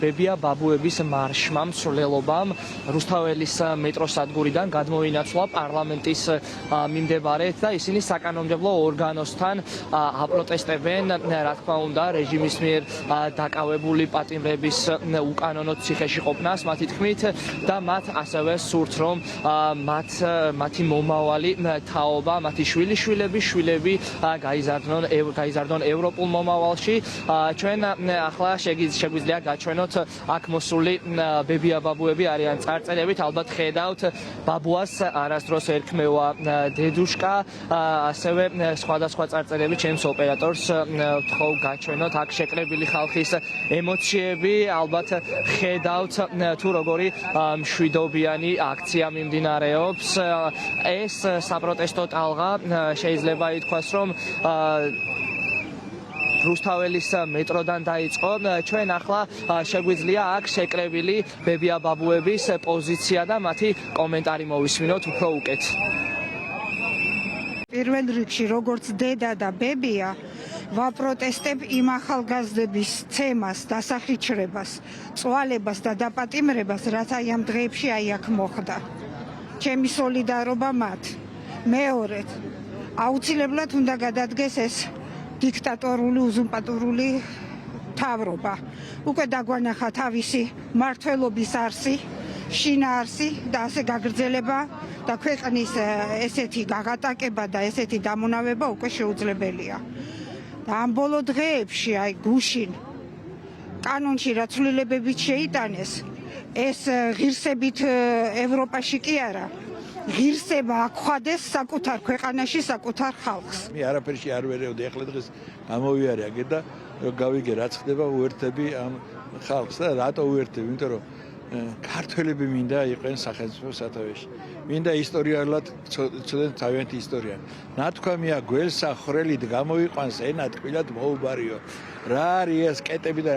ბებია ბაბუების მარშმა მსვლელობამ რუსთაველის მეტროს სადგურიდან გადმოინაცვლა პარლამენტის მიმდებარედ და ისინი საკანონმდებლო ორგანოსთან აპროტესტებენ, რა თქმა უნდა, რეჟიმის მიერ დაკავებული პატიმრების უკანონო ციხეში ყოფნას მათი თქმით და მათ ასევე სურთ, რომ მათი მომავალი თაობა, მათი შვილები გაიზარდონ ევროპულ მომავალში. ჩვენ ახლა შეგვიძლია გაჩვენოთ აქ მოსული ბებია ბაბუები არიან წარწერებით, ალბათ ხედავთ ბაბუას არასდროს ერქმევა დედუშკა, ასევე სხვადასხვა წარწერები ჩემს ოპერატორს ვთხოვ გაჩვენოთ აქ შეკრებილი ხალხის ემოციები, ალბათ ხედავთ თუ როგორი მშვიდობიანი აქცია მიმდინარეობს. ეს საპროტესტო ტალღა შეიძლება ითქვას, რომ რუსთაველის მეტროდან დაიწყო. ჩვენ ახლა შეგვიძლია აქ შეკრებილი ბებია ბაბუების პოზიცია და მათი კომენტარი მოვისმინოთ უფრო უკეთ. პირველ რიგში, როგორც დედა და ბებია, ვაპროტესტებ იმ ახალგაზრდების ცემას, დასახიჩრებას, წვალებას და დაპატიმრებას, რაც აი ამ დღეებში აქ მოხდა. ჩემი სოლიდარობა მათ. მეორედ, აუცილებლად უნდა გადადგეს ეს დიქტატორული, უზურპატორული მთავრობა. უკვე დაგვანახა თავისი მმართველობის არსი, შინაარსი და ასე გაგრძელება და ქვეყნის ესეთი გაღატაკება და ესეთი დამონავება უკვე შეუძლებელია. და ამ ბოლო დღეებში აი გუშინ კანონში რა ცვლილებებით შეიტანეს, ეს ღირსებით ევროპაში კი არა, ღირსება აქვხადეს საკუთარ ქვეყანაში, საკუთარ ხალხს. მე არაფერში არ ვერევდი, ახლა დღეს გამოვიარე და გავიგე რაც ხდება, უერთები ამ ხალხს და რატო უერთები, იმიტომ რომ ქართველები მინდა იყვნენ სახელმწიფო სათავეში. მინდა ისტორიულად ცოდეთ თავიანთი ისტორია. ნათქვამია გველსა ხრელით გამოვიყვანს ენა თბილად მოუბარიო. რა არის ეს კეტები და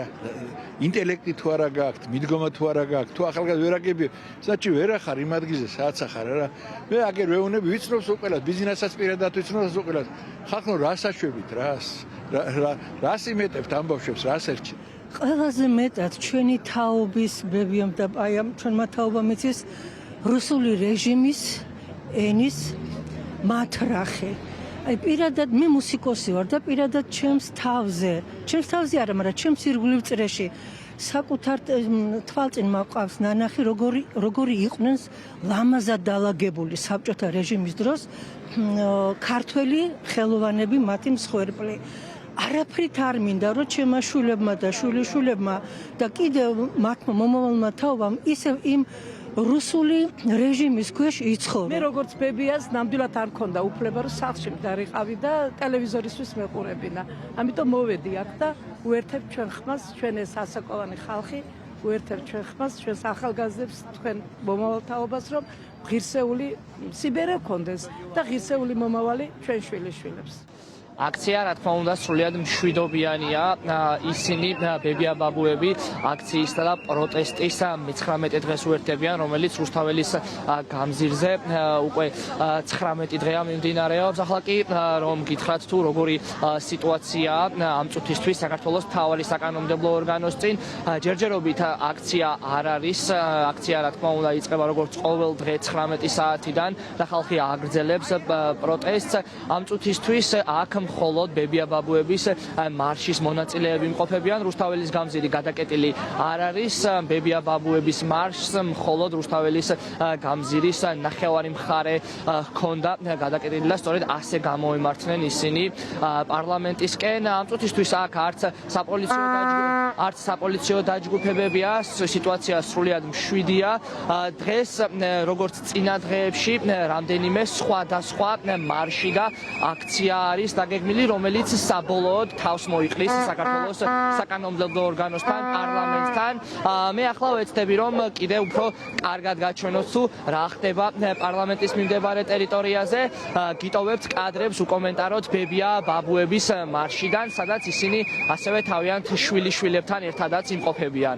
ინტელექტი თუ არა გაქვთ, მიდგომა თუ არა გაქვთ, თუ ახალგაზრდა ვერ აგებიო, საჩი ვერ ახარ იმ ადგილზე, სადაც ახარ რა. მე აგერ ვეუნები ვიცნობს უყელად, ბიზნესაც პირადად ვიცნობს უყელად. ხალხო რას აშვებით, რას იმეტებთ ამ ბავშვებს, რას ერჩით? ყველაზე მეტად ჩვენი თაობის ბებიამ და აი ამ ჩვენმა თაობამ იცის რუსული რეჟიმის ენის მათრახე. აი პირადად მე მუსიკოსი ვარ და პირადად ჩემს თავზე არა, მაგრამ ჩემს ირგვლივ წრეში საკუთარ თვალწინ მაყავს ნანახი, როგორი იყვნენ ლამაზად დალაგებული საბჭოთა რეჟიმის დროს ქართველი ხელოვანები, მათი მსხვერპლი. არაფრით არ მინდა, რომ ჩემმა შვილებმა და შვილიშვილებმა და კიდევ მათმა მომავალმა თაობამ ისევ იმ რუსული რეჟიმის ქვეშ იცხოვრონ. მე როგორც ბებიას ნამდვილად არ მქონდა უფლება, რომ სახლში მდარიყავი და ტელევიზორისთვის მეყურებინა. ამიტომ მოვედი აქ და უერთებ ჩვენ ხმას, ჩვენ ეს ასაკოვანი ხალხი, უერთებ ჩვენ ხმას, ჩვენს ახალგაზრდებს, თქვენ მომავალ თაობას, რომ ღირსეული სიბერე გქონდეს და ღირსეული მომავალი ჩვენ შვილიშვილებს. აქცია, რა თქმა უნდა, სრულიად მშვიდობიანია. ისინი ბებია ბაბუები აქციის და პროტესტის 19 დღეს უერთდებიან, რომელიც რუსთაველის გამზირზე უკვე 19 დღეა მიმდინარეობს. ახლა კი რომ გითხრათ თუ როგორი სიტუაციაა ამ წუთისთვის საქართველოს მთავარი საკანონმდებლო ორგანოს წინ, ჯერჯერობით აქცია არ არის. აქცია, რა თქმა უნდა, იწყება როგორც ყოველ დღე 19 საათიდან და ხალხი აგრძელებს პროტესტს. ამ წუთისთვის აქ მხოლოდ ბებია ბაბუების მარშის მონაწილეები იმყოფებიან. რუსთაველის გამზირი გადაკეტილი არ არის. ბებია ბაბუების მარშს მხოლოდ რუსთაველის გამზირის ნახევარი მხარე ჰქონდა გადაკეტილი და სწორედ ასე გამოიმართნენ ისინი პარლამენტისკენ. ამ წუთისთვის აქ არც საპოლიციო დაჯგუფებებია, სიტუაცია სრულიად მშვიდია. დღეს როგორც წინა დღეებში რამდენიმე სხვადასხვა მარში და აქცია არის დაგეგმილი, რომელიც საბოლოოდ თავს მოიყრის საქართველოს საკანონმდებლო ორგანოსთან, პარლამენტთან. მე ახლა ვეცდები, რომ კიდევ უფრო კარგად გაჩვენოთ თუ რა ხდება პარლამენტის მიმდებარე ტერიტორიაზე. გიტოვებთ კადრებს უკომენტაროთ ბებია ბაბუების მარშიდან, სადაც ისინი ასევე თავიანთ შვილიშვილებთან ერთადაც იმყოფებიან.